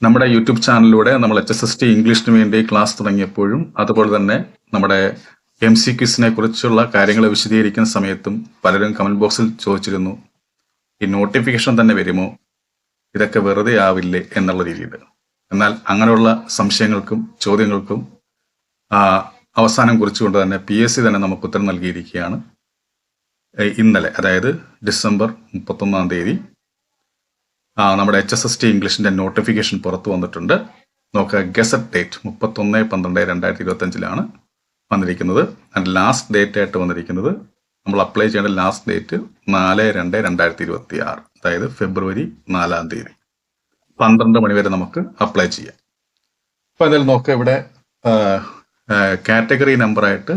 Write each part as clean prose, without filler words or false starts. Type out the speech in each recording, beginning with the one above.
നമ്മുടെ യൂട്യൂബ് ചാനലിലൂടെ നമ്മൾ HSST ഇംഗ്ലീഷിന് വേണ്ടി ക്ലാസ് തുടങ്ങിയപ്പോഴും അതുപോലെ തന്നെ നമ്മുടെ MCQസിനെ കുറിച്ചുള്ള കാര്യങ്ങൾ വിശദീകരിക്കുന്ന സമയത്തും പലരും കമന്റ് ബോക്സിൽ ചോദിച്ചിരുന്നു, ഈ നോട്ടിഫിക്കേഷൻ തന്നെ വരുമോ, ഇതൊക്കെ വെറുതെ ആവില്ലേ എന്നുള്ള രീതിയിൽ. എന്നാൽ അങ്ങനെയുള്ള സംശയങ്ങൾക്കും ചോദ്യങ്ങൾക്കും അവസാനം കുറിച്ചുകൊണ്ട് തന്നെ PSC തന്നെ നമുക്ക് ഉത്തരം നൽകിയിരിക്കുകയാണ്. ഇന്നലെ, അതായത് ഡിസംബർ 31-ാം തീയതി നമ്മുടെ HSST ഇംഗ്ലീഷിന്റെ നോട്ടിഫിക്കേഷൻ പുറത്തു വന്നിട്ടുണ്ട്. നോക്കുക, ഗസറ്റ് ഡേറ്റ് 31/12/2025 വന്നിരിക്കുന്നത്. ആൻഡ് ലാസ്റ്റ് ഡേറ്റ് ആയിട്ട് വന്നിരിക്കുന്നത്, നമ്മൾ അപ്ലൈ ചെയ്യേണ്ട ലാസ്റ്റ് ഡേറ്റ് 4/2/2026, അതായത് ഫെബ്രുവരി 4-ാം തീയതി 12 മണി വരെ നമുക്ക് അപ്ലൈ ചെയ്യാം. അപ്പോൾ എന്തായാലും നോക്കുക, ഇവിടെ കാറ്റഗറി നമ്പറായിട്ട്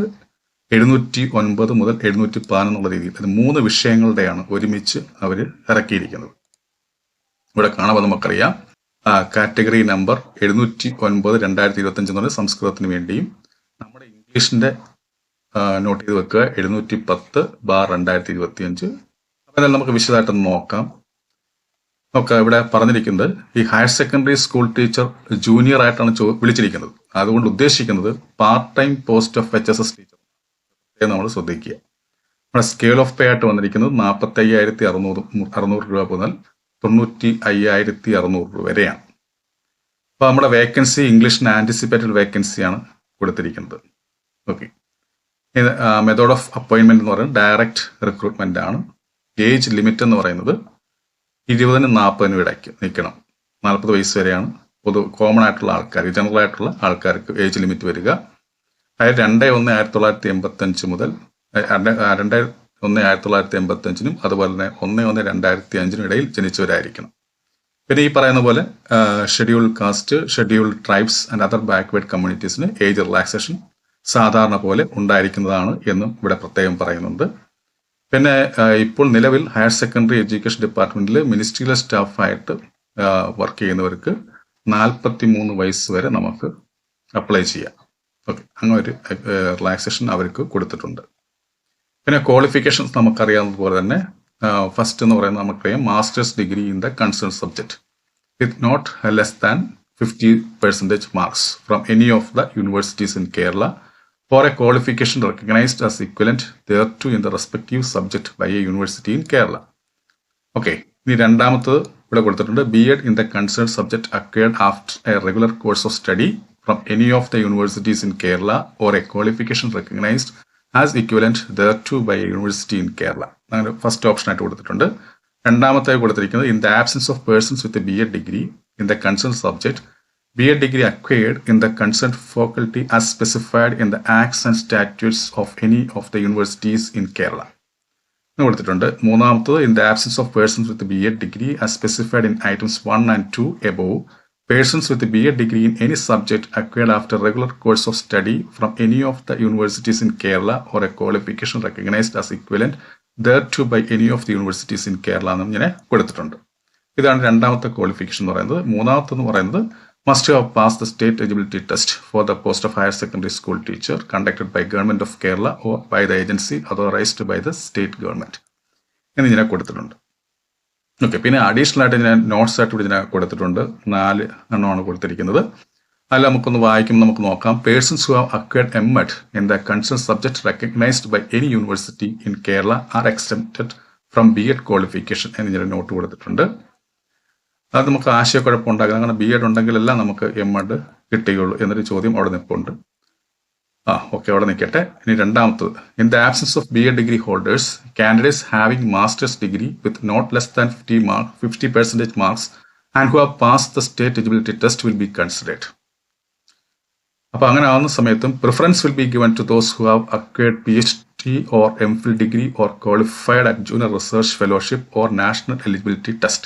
709 മുതൽ 710 എന്നുള്ള രീതിയിൽ അത് 3 വിഷയങ്ങളുടെയാണ് ഒരുമിച്ച് അവർ ഇറക്കിയിരിക്കുന്നത്. ഇവിടെ കാണുമ്പോൾ നമുക്കറിയാം, കാറ്റഗറി നമ്പർ 709/2025 എന്ന് പറഞ്ഞാൽ സംസ്കൃതത്തിന് വേണ്ടിയും, നമ്മുടെ ഇംഗ്ലീഷിന്റെ നോട്ട് ചെയ്ത് വെക്കുക 710/2025. അപ്പോൾ നമുക്ക് വിശദമായിട്ടൊന്ന് നോക്കാം. ഇവിടെ പറഞ്ഞിരിക്കുന്നത്, ഈ higher secondary school teacher junior ആയിട്ടാണ് വിളിച്ചിരിക്കുന്നത്. അതുകൊണ്ട് ഉദ്ദേശിക്കുന്നത് part time post of HSS teacher നമ്മൾ ശ്രദ്ധിക്കുക. നമ്മുടെ സ്കെയിൽ ഓഫ് പേ ആയിട്ട് വന്നിരിക്കുന്നത് 45,600 രൂപ മുതൽ 95,600 രൂപ വരെയാണ്. അപ്പോൾ നമ്മുടെ വേക്കൻസി ഇംഗ്ലീഷിന് ആന്റിസിപ്പേറ്റഡ് വേക്കൻസിയാണ് കൊടുത്തിരിക്കുന്നത്. ഓക്കെ, മെത്തേഡ് ഓഫ് അപ്പോയിൻമെന്റ് എന്ന് പറയുന്നത് ഡയറക്റ്റ് റിക്രൂട്ട്മെന്റ് ആണ്. ഏജ് ലിമിറ്റ് എന്ന് പറയുന്നത് 20-നും 40-നും ഇടയ്ക്ക് നിൽക്കണം. 40 വയസ്സ് വരെയാണ് കോമൺ ആയിട്ടുള്ള ആൾക്കാർ, ജനറൽ ആയിട്ടുള്ള ആൾക്കാർക്ക് ഏജ് ലിമിറ്റ് വരിക. അതായത് 2/1/1985 മുതൽ 2/1/1985 അതുപോലെ തന്നെ 1/1/2005 ഇടയിൽ ജനിച്ചവരായിരിക്കണം. പിന്നെ ഈ പറയുന്ന പോലെ scheduled caste, scheduled tribes and other backward കമ്മ്യൂണിറ്റീസിന് ഏജ് റിലാക്സേഷൻ സാധാരണ പോലെ ഉണ്ടായിരിക്കുന്നതാണ് എന്നും ഇവിടെ പ്രത്യേകം പറയുന്നുണ്ട്. പിന്നെ ഇപ്പോൾ നിലവിൽ ഹയർ സെക്കൻഡറി എഡ്യൂക്കേഷൻ ഡിപ്പാർട്ട്മെന്റിൽ മിനിസ്ട്രിയൽ സ്റ്റാഫായിട്ട് വർക്ക് ചെയ്യുന്നവർക്ക് 43 വയസ്സ് വരെ നമുക്ക് അപ്ലൈ ചെയ്യാം. ഓക്കെ, അങ്ങനെ ഒരു റിലാക്സേഷൻ അവർക്ക് കൊടുത്തിട്ടുണ്ട്. പിന്നെ ക്വാളിഫിക്കേഷൻസ് നമുക്കറിയാവുന്നതുപോലെ തന്നെ ഫസ്റ്റ് എന്ന് പറയുന്നത് നമുക്കറിയാം, master's degree in the concern subject with not less than 50% marks from any of the universities in Kerala for a qualification recognized as equivalent thereto in the respective subject by a university in Kerala. Okay, ഇനി രണ്ടാമത്തത് ഇവിടെ കൊടുത്തിട്ടുണ്ട്, B.Ed in the concerned subject acquired after a regular course of study from any of the universities in Kerala or a qualification recognized as equivalent thereto by a university in Kerala. അങ്ങനെ first option ആയിട്ട് കൊടുത്തിട്ടുണ്ട്. രണ്ടാമത്തായി കൊടുത്തിരിക്കുന്നത്, in the absence of persons with a B.Ed degree in the concerned subject, B.Ed degree acquired in the concerned faculty as specified in the acts and statutes of any of the universities in Kerala. കൊടുത്തിട്ടുണ്ട്. മൂന്നാമത്തത്, in the absence of persons with a B.Ed degree as specified in items 1 and 2 above, persons with a B.Ed degree in any subject acquired after regular course of study from any of the universities in Kerala or a qualification recognized as equivalent thereto by any of the universities in Kerala എന്നും ഇങ്ങനെ കൊടുത്തിട്ടുണ്ട്. ഇതാണ് രണ്ടാമത്തെ qualification എന്ന് പറയുന്നത്. മൂന്നാമത്തെന്ന് പറയുന്നത്, must have passed the state eligibility test for the post of higher secondary school teacher conducted by Government of Kerala or by the agency authorized by the state government എന്നിങ്ങനെ കൊടുത്തിട്ടുണ്ട്. ഓക്കെ, പിന്നെ additional ആയിട്ട് ഇതിനെ notes ആയിട്ട് ഇതിനെ കൊടുത്തിട്ടുണ്ട്. 4 എണ്ണമാണ് കൊടുത്തിരിക്കുന്നത്. അതിൽ നമുക്കൊന്ന് വായിക്കുമ്പോൾ നമുക്ക് നോക്കാം. Persons who have acquired M.Ed in the concerned subject recognized by any university in Kerala are exempted from B.Ed qualification എന്നിങ്ങനെ നോട്ട് കൊടുത്തിട്ടുണ്ട്. അത് നമുക്ക് ആശയക്കുഴപ്പം ഉണ്ടാകുന്നത്, അങ്ങനെ B.Ed ഉണ്ടെങ്കിലെല്ലാം നമുക്ക് M.Ed കിട്ടുകയുള്ളൂ എന്നൊരു ചോദ്യം അവിടെ നിൽപ്പുണ്ട്. ഓക്കെ, അവിടെ നിൽക്കട്ടെ. ഇനി രണ്ടാമത്തത്, in the absence of B.Ed degree holders, candidates having master's degree with not less than 50% marks and who have passed the state eligibility test will be considered. അപ്പോൾ അങ്ങനെ ആവുന്ന സമയത്തും preference will be given to those who have acquired PhD or M.Phil degree or qualified at junior research fellowship or national eligibility test.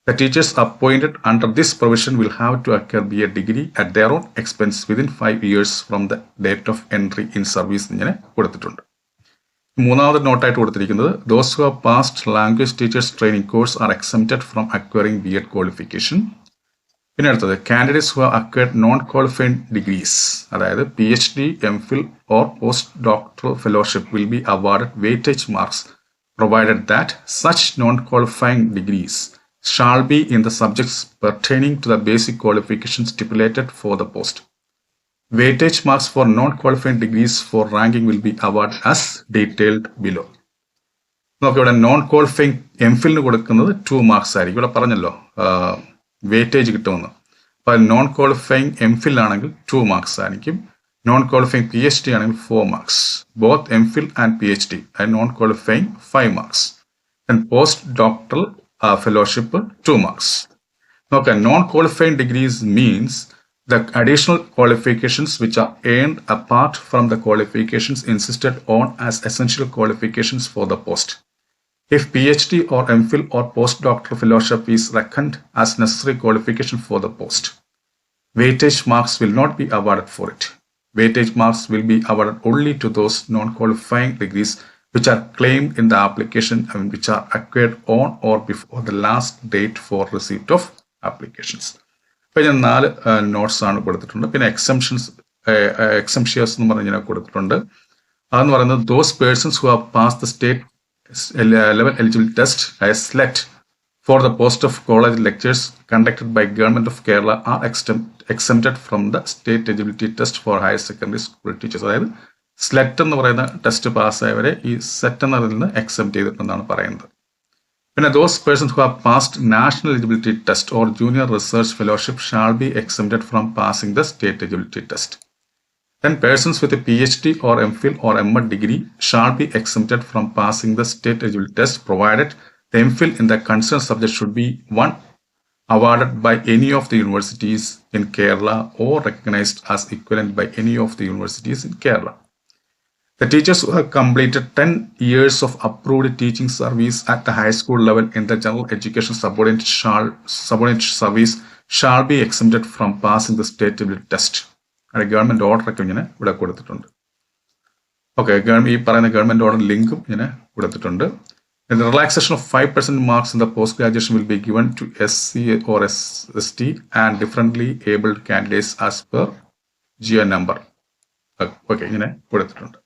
The teachers appointed under this provision will have to acquire B.Ed degree at their own expense within 5 years from the date of entry in service എന്നിങ്ങനെ കൊടുത്തിട്ടുണ്ട്. മൂന്നാമത് നോട്ടായിട്ട് കൊടുത്തിരിക്കുന്നത്, those who have passed language teachers training course are exempted from acquiring B.Ed qualification. പിന്നെ അടുത്തത്, candidates who have acquired non-qualified degrees, അതായത് PhD, M.Phil or postdoctoral fellowship will be awarded weightage marks provided that such non-qualifying degrees shall be in the subjects pertaining to the basic qualifications stipulated for the post. Weightage marks for non-qualifying degrees for ranking will be awarded as detailed below. നമുക്ക് ഇവിടെ non qualifying എംഫിലിന് കൊടുക്കുന്നത് 2 marks ആയിരിക്കും. ഇവിടെ പറഞ്ഞല്ലോ weightage കിട്ടുമെന്ന്. അപ്പോൾ non qualifying MPhil ആണെങ്കിൽ 2 marks ആയിരിക്കും. നോൺ ക്വാളിഫൈങ് PhD ആണെങ്കിൽ 4 marks. Both MPhil and PhD non qualifying 5 marks. Post doctoral fellowship 2 marks. നോക്കാം, non qualifying degrees means the additional qualifications which are earned apart from the qualifications insisted on as essential qualifications for the post. If PhD or MPhil or postdoctoral fellowship is reckoned as necessary qualification for the post, weightage marks will not be awarded for it. Weightage marks will be awarded only to those non-qualifying degrees which are claimed in the application and which are acquired on or before the last date for receipt of applications. അപ്പോൾ ഞാൻ 4 notes ആണ് കൊടുത്തിട്ടുണ്ട്. പിന്നെ എക്സംഷ്യസ് എന്ന് പറഞ്ഞ് ഞാൻ കൊടുത്തിട്ടുണ്ട്. അതെന്ന് പറയുന്നത് those persons who have pass the state level eligibility test as select for the post of college lecturers conducted by government of Kerala are exempted from the state eligibility test for higher secondary school teachers. അതായത് SLET എന്ന് പറയുന്ന test പാസ്സായവരെ ഈ set എന്നതിൽ നിന്ന് except ചെയ്തിട്ടുണ്ടെന്നാണ് പറയുന്നത്. പിന്നെ those persons who have passed national eligibility test or junior research fellowship shall be exempted from passing the state eligibility test. Then persons with a PhD or MPhil or MD degree shall be exempted from passing the state eligibility test provided the MPhil in the concerned subject should be one awarded by any of the universities in Kerala or recognized as equivalent by any of the universities in Kerala. The teachers who have completed 10 years of approved teaching service at the high school level in the general education subordinate service shall be exempted from passing the state eligibility test. അത് government ഓർഡറൊക്കെ ഇങ്ങനെ ഇവിടെ കൊടുത്തിട്ടുണ്ട്. Okay, ഈ പറയുന്ന government order ലിങ്കും ഇങ്ങനെ കൊടുത്തിട്ടുണ്ട്. The relaxation of 5% marks in the post graduation will be given to SC or ST and differently abled candidates as per GA number. Okay, ഇങ്ങനെ കൊടുത്തിട്ടുണ്ട്.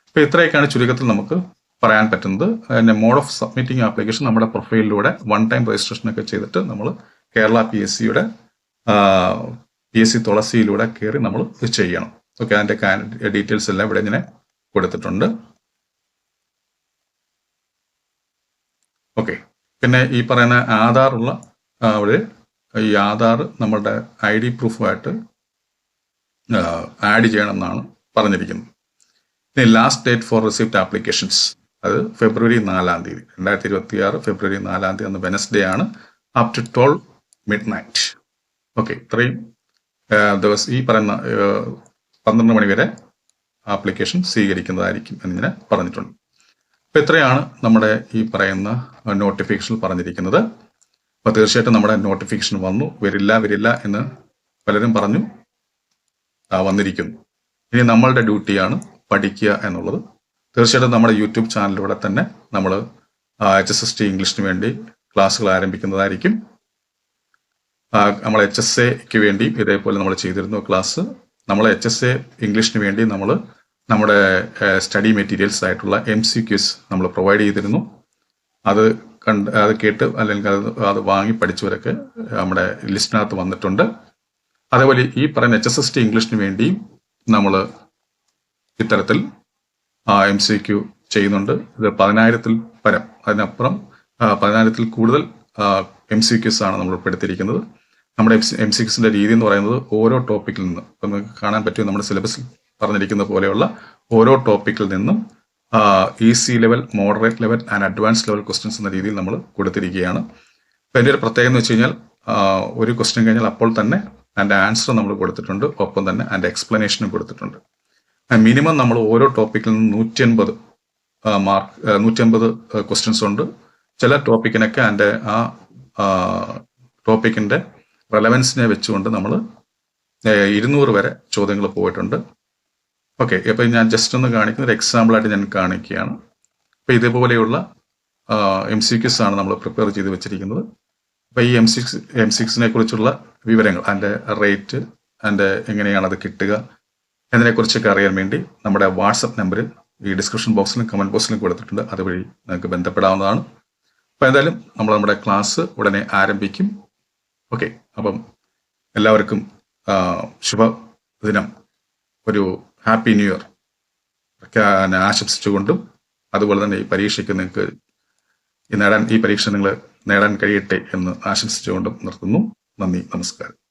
അപ്പോൾ ഇത്രയൊക്കെയാണ് ചുരുക്കത്തിൽ നമുക്ക് പറയാൻ പറ്റുന്നത്. അതിൻ്റെ മോഡ് ഓഫ് സബ്മിറ്റിംഗ് ആപ്ലിക്കേഷൻ നമ്മുടെ പ്രൊഫൈലിലൂടെ 1 ടൈം രജിസ്ട്രേഷൻ ഒക്കെ ചെയ്തിട്ട് നമ്മൾ കേരള PSCയുടെ PSC തുളസിയിലൂടെ കയറി നമ്മൾ ഇത് ചെയ്യണം. ഓക്കെ, അതിൻ്റെ ഡീറ്റെയിൽസ് എല്ലാം ഇവിടെ ഇങ്ങനെ കൊടുത്തിട്ടുണ്ട്. ഓക്കെ, പിന്നെ ഈ പറയുന്ന ആധാറുള്ള അവിടെ ഈ ആധാർ നമ്മളുടെ ID പ്രൂഫുമായിട്ട് ആഡ് ചെയ്യണമെന്നാണ് പറഞ്ഞിരിക്കുന്നത്. Last date for receipt applications അത് ഫെബ്രുവരി 4 2026 ഫെബ്രുവരി 4 അന്ന് വെനസ്ഡേ ആണ്. Up to 12 midnight. ഓക്കെ, ഇത്രയും ദിവസം ഈ പറയുന്ന 12 മണി വരെ ആപ്ലിക്കേഷൻ സ്വീകരിക്കുന്നതായിരിക്കും എന്നിങ്ങനെ പറഞ്ഞിട്ടുണ്ട്. അപ്പോൾ ഇത്രയാണ് നമ്മുടെ ഈ പറയുന്ന നോട്ടിഫിക്കേഷനിൽ പറഞ്ഞിരിക്കുന്നത്. അപ്പോൾ തീർച്ചയായിട്ടും നമ്മുടെ നോട്ടിഫിക്കേഷൻ വന്നു, വരില്ല എന്ന് പലരും പറഞ്ഞു, വന്നിരിക്കുന്നു. ഇനി നമ്മളുടെ ഡ്യൂട്ടിയാണ് പഠിക്കുക എന്നുള്ളത്. തീർച്ചയായിട്ടും നമ്മുടെ യൂട്യൂബ് ചാനലിലൂടെ തന്നെ നമ്മൾ HSST ഇംഗ്ലീഷിന് വേണ്ടി ക്ലാസ്സുകൾ ആരംഭിക്കുന്നതായിരിക്കും. നമ്മൾ HSAക്ക് വേണ്ടി ഇതേപോലെ നമ്മൾ ചെയ്തിരുന്നു ക്ലാസ്. നമ്മൾ HSA ഇംഗ്ലീഷിന് വേണ്ടി നമ്മൾ നമ്മുടെ സ്റ്റഡി മെറ്റീരിയൽസ് ആയിട്ടുള്ള MCQs നമ്മൾ പ്രൊവൈഡ് ചെയ്തിരുന്നു. അത് കേട്ട് അല്ലെങ്കിൽ അത് വാങ്ങി പഠിച്ചവരൊക്കെ നമ്മുടെ ലിസ്റ്റിനകത്ത് വന്നിട്ടുണ്ട്. അതേപോലെ ഈ പറയുന്ന HSST ഇംഗ്ലീഷിന് വേണ്ടിയും നമ്മൾ ഇത്തരത്തിൽ MCQ ചെയ്യുന്നുണ്ട്. ഇത് 10,000-ൽ പരം, അതിനപ്പുറം 10,000-ൽ കൂടുതൽ MCQs ആണ് നമ്മൾ ഉൾപ്പെടുത്തിയിരിക്കുന്നത്. നമ്മുടെ MCQസിന്റെ രീതി എന്ന് പറയുന്നത് ഓരോ ടോപ്പിക്കിൽ നിന്ന് നമുക്ക് കാണാൻ പറ്റും. നമ്മുടെ സിലബസിൽ പറഞ്ഞിരിക്കുന്ന പോലെയുള്ള ഓരോ ടോപ്പിക്കിൽ നിന്നും easy level, moderate level and advance level questions എന്ന രീതിയിൽ നമ്മൾ കൊടുത്തിരിക്കുകയാണ്. അപ്പോൾ എൻ്റെ ഒരു പ്രത്യേകത എന്ന് വെച്ച് കഴിഞ്ഞാൽ ഒരു ക്വസ്റ്റ്യൻ കഴിഞ്ഞാൽ അപ്പോൾ തന്നെ അതിൻ്റെ ആൻസർ നമ്മൾ കൊടുത്തിട്ടുണ്ട്, ഒപ്പം തന്നെ അതിൻ്റെ എക്സ്പ്ലനേഷനും കൊടുത്തിട്ടുണ്ട്. മിനിമം നമ്മൾ ഓരോ ടോപ്പിക്കിൽ നിന്ന് 150 ക്വസ്റ്റ്യൻസ് ഉണ്ട്. ചില ടോപ്പിക്കിനൊക്കെ അതിൻ്റെ ആ ടോപ്പിക്കിൻ്റെ റെലവൻസിനെ വെച്ചുകൊണ്ട് നമ്മൾ 200 വരെ ചോദ്യങ്ങൾ പോയിട്ടുണ്ട്. ഓക്കെ, അപ്പോൾ ഞാൻ ജസ്റ്റ് ഒന്ന് കാണിക്കുന്ന ഒരു എക്സാമ്പിളായിട്ട് ഞാൻ കാണിക്കുകയാണ്. അപ്പോൾ ഇതേപോലെയുള്ള MCQs ആണ് നമ്മൾ പ്രിപ്പയർ ചെയ്ത് വെച്ചിരിക്കുന്നത്. അപ്പോൾ ഈ MCQസിനെ കുറിച്ചുള്ള വിവരങ്ങൾ, അതിൻ്റെ റേറ്റ്, അതിൻ്റെ എങ്ങനെയാണ് അത് കിട്ടുക എന്നതിനെക്കുറിച്ചൊക്കെ അറിയാൻ വേണ്ടി നമ്മുടെ വാട്സപ്പ് നമ്പർ ഈ ഡിസ്ക്രിപ്ഷൻ ബോക്സിലും കമൻറ്റ് ബോക്സിലും കൊടുത്തിട്ടുണ്ട്. അതുവഴി നിങ്ങൾക്ക് ബന്ധപ്പെടാവുന്നതാണ്. അപ്പം എന്തായാലും നമ്മുടെ ക്ലാസ് ഉടനെ ആരംഭിക്കും. ഓക്കെ, അപ്പം എല്ലാവർക്കും ശുഭദിനം, ഒരു ഹാപ്പി ന്യൂ ഇയർ ആശംസിച്ചുകൊണ്ടും, അതുപോലെ തന്നെ ഈ പരീക്ഷയ്ക്ക് നിങ്ങൾക്ക് ഈ പരീക്ഷ നിങ്ങൾ നേടാൻ കഴിയട്ടെ എന്ന് ആശംസിച്ചുകൊണ്ടും നിർത്തുന്നു. നന്ദി, നമസ്കാരം.